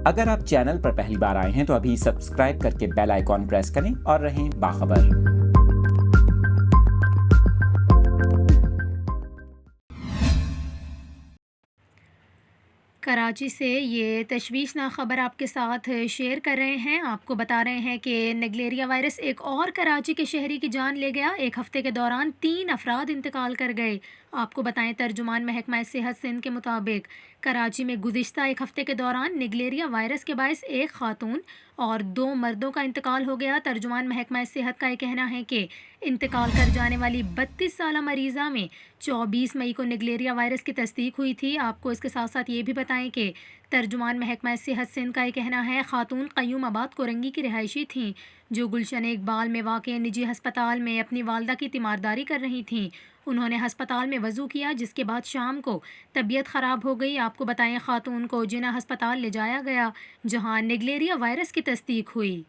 اگر آپ چینل پر پہلی بار آئے ہیں تو ابھی سبسکرائب کر کے بیل آئیکن پریس کریں اور رہیں باخبر۔ کراچی سے یہ تشویشناک خبر آپ کے ساتھ شیئر کر رہے ہیں۔ آپ کو بتا رہے ہیں کہ نگلیریا وائرس ایک اور کراچی کے شہری کی جان لے گیا۔ ایک ہفتے کے دوران 3 افراد انتقال کر گئے۔ آپ کو بتائیں، ترجمان محکمہ صحت سندھ کے مطابق کراچی میں گزشتہ ایک ہفتے کے دوران نگلیریا وائرس کے باعث ایک خاتون اور 2 مردوں کا انتقال ہو گیا۔ ترجمان محکمہ صحت کا یہ کہنا ہے کہ انتقال کر جانے والی 32 سالہ مریضہ میں 24 مئی کو نگلیریا وائرس کی تصدیق ہوئی تھی۔ آپ کو اس کے ساتھ ساتھ یہ بھی بتائیں کہ ترجمان محکمہ صحت سندھ کا یہ کہنا ہے، خاتون قیوم آباد کورنگی کی رہائشی تھیں جو گلشن اقبال میں واقع نجی ہسپتال میں اپنی والدہ کی تیمارداری کر رہی تھیں۔ انہوں نے ہسپتال میں وضو کیا، جس کے بعد شام کو طبیعت خراب ہو گئی۔ آپ کو بتائیں، خاتون کو جناح ہسپتال لے جایا گیا جہاں نگلیریا وائرس کی تصدیق ہوئی۔